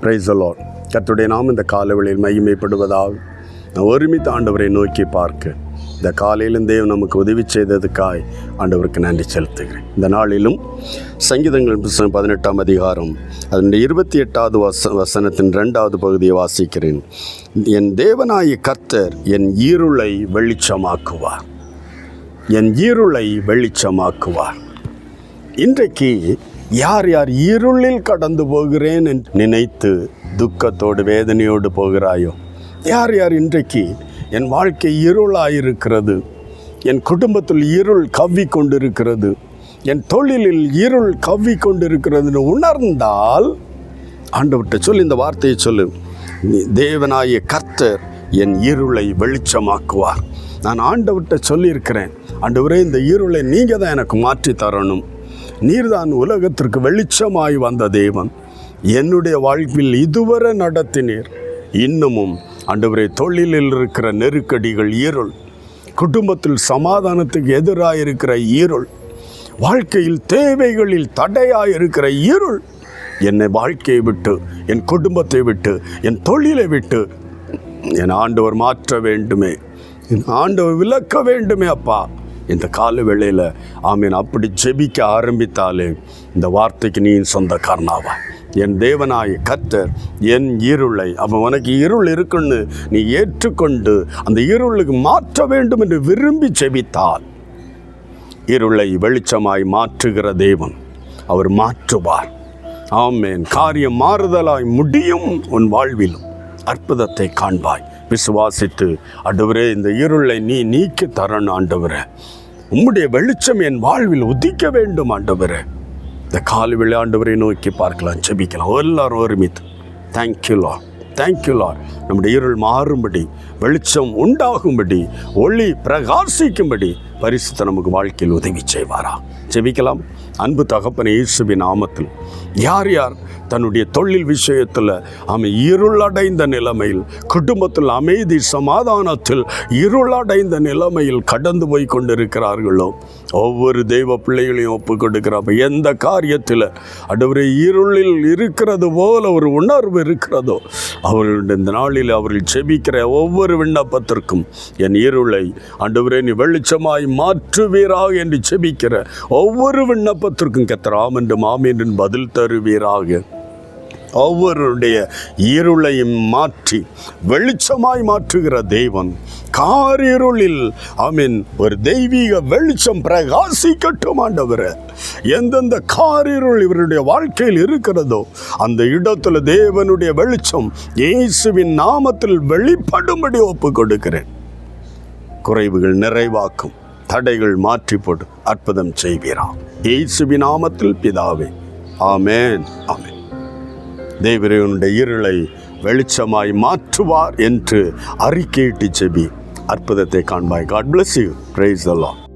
Praise the Lord. கர்த்தருடைய நாமம் இந்த காலவெளியில் மகிமைப்படுவதாக நான் ஒருமித்த ஆண்டவரை நோக்கி பார்க்க இந்த காலையிலும் தேவன் நமக்கு உதவி செய்ததுக்காய் ஆண்டவருக்கு நன்றி செலுத்துகிறேன். இந்த நாளிலும் சங்கீதங்கள் புத்தகம் 18ஆம் அதிகாரம் அதனுடைய 28வது வசனத்தின் 2வது பகுதியை வாசிக்கிறேன். என் தேவனாய கர்த்தர் என் இருளை வெளிச்சமாக்குவார், என் இருளை வெளிச்சமாக்குவார். இன்றைக்கு யார் யார் இருளில் கடந்து போகிறேன் என்று நினைத்து துக்கத்தோடு வேதனையோடு போகிறாயோ, யார் யார் இன்றைக்கு என் வாழ்க்கை இருளாயிருக்கிறது, என் குடும்பத்தில் இருள் கவ்வி கொண்டிருக்கிறது, என் தொழிலில் இருள் கவ்வி கொண்டிருக்கிறதுன்னு உணர்ந்தால் ஆண்டவர்கிட்ட சொல்லு, இந்த வார்த்தையை சொல்லு. தேவனாய கர்த்தர் என் இருளை வெளிச்சமாக்குவார். நான் ஆண்டவர்கிட்ட சொல்லியிருக்கிறேன், ஆண்டவரே இந்த இருளை நீங்கள் தான் எனக்கு மாற்றி தரணும். நீர்தான் உலகத்திற்கு வெளிச்சமாய் வந்த தேவன். என்னுடைய வாழ்வில் இதுவரை நடத்தினீர். இன்னமும் ஆண்டவரே தொழிலில் இருக்கிற நெருக்கடிகள் இருள், குடும்பத்தில் சமாதானத்துக்கு எதிராக இருக்கிற இருள், வாழ்க்கையில் தேவைகளில் தடையாக இருக்கிற இருள், என்னை வாழ்க்கையை விட்டு, என் குடும்பத்தை விட்டு, என் தொழிலை விட்டு என் ஆண்டவர் மாற்ற வேண்டுமே, என் ஆண்டவர் விலக்க வேண்டுமே அப்பா. இந்த கால வேளையில் ஆமீன் அப்படி ஜெபிக்க ஆரம்பித்தாலே இந்த வார்த்தைக்கு நீ சொந்தக்காரனாவா. என் தேவனாய கர்த்தர் என் இருளை, அவன் உனக்கு இருள் இருக்குன்னு நீ ஏற்றுக்கொண்டு அந்த இருளுக்கு மாற்ற வேண்டும் என்று விரும்பி ஜெபித்தால் இருளை வெளிச்சமாய் மாற்றுகிற தேவன் அவர் மாற்றுவார். ஆமேன். காரியம் மாறுதலாய் முடியும். உன் வாழ்விலும் அற்புதத்தை காண்பாய். விசுவாசித்து ஆண்டவரே இந்த இருளை நீ நீக்கி தரணும் ஆண்டவரே, உம்முடைய வெளிச்சம் என் வாழ்வில் உதிக்க வேண்டும் ஆண்டவரே. இந்த காலவேளை ஆண்டவரை நோக்கி பார்க்கலாம், ஜெபிக்கலாம். எல்லாரும் ஒருமித்து தேங்க்யூ லார்ட், தேங்க்யூ லார்ட். நம்முடைய இருள் மாறும்படி, வெளிச்சம் உண்டாகும்படி, ஒளி பிரகாசிக்கும்படி பரிசுத்த நமக்கு வாழ்க்கையில் உதவி செய்வாரா. ஜெபிக்கலாம். அன்பு தகப்பனே, இயேசுவின் நாமத்தில் யார் யார் தன்னுடைய தொழில் விஷயத்தில் இருளடைந்த நிலைமையில், குடும்பத்தில் அமைதி சமாதானத்தில் இருளடைந்த நிலைமையில் கடந்து போய் கொண்டிருக்கிறார்களோ, ஒவ்வொரு தெய்வ பிள்ளைகளையும் ஒப்பு கொடுக்கிறார். எந்த காரியத்தில் ஆண்டவரே இருளில் இருக்கிறது போல ஒரு உணர்வு இருக்கிறதோ, அவர்களுடைய இந்த நாளில் அவர்கள் செபிக்கிற ஒவ்வொரு விண்ணப்பத்திற்கும் என் இருளை ஆண்டவரே நீ வெளிச்சமாய் மாற்றுவீராக என்று செபிக்கிற ஒவ்வொரு விண்ணப்பத்திற்கும் கர்த்தராம் என்று மாமீன் பதில் தருவீராக. ஒவ்வொருடைய இருளையும் மாற்றி வெளிச்சமாய் மாற்றுகிற தேவன் காரிருளில் ஆமீன் ஒரு தெய்வீக வெளிச்சம் பிரகாசிக்கட்டும் ஆண்டவரே. எந்தெந்த காரிருள் இவருடைய வாழ்க்கையில் இருக்கிறதோ அந்த இடத்துல தேவனுடைய வெளிச்சம் இயேசுவின் நாமத்தில் வெளிப்படும்படி ஒப்பு கொடுக்கிறேன். குறைவுகள் நிறைவாக்கும், தடைகள் மாற்றி போடு, அற்புதம் செய்வீரா. இயேசுவின் நாமத்தில் பிதாவே, ஆமேன், ஆமேன். தேவனுடைய இருளை வெளிச்சமாய் மாற்றுவார் என்று அறிக்கையிட்டு செபி, அற்புதத்தை காண்பாய். God bless you. Praise the Lord.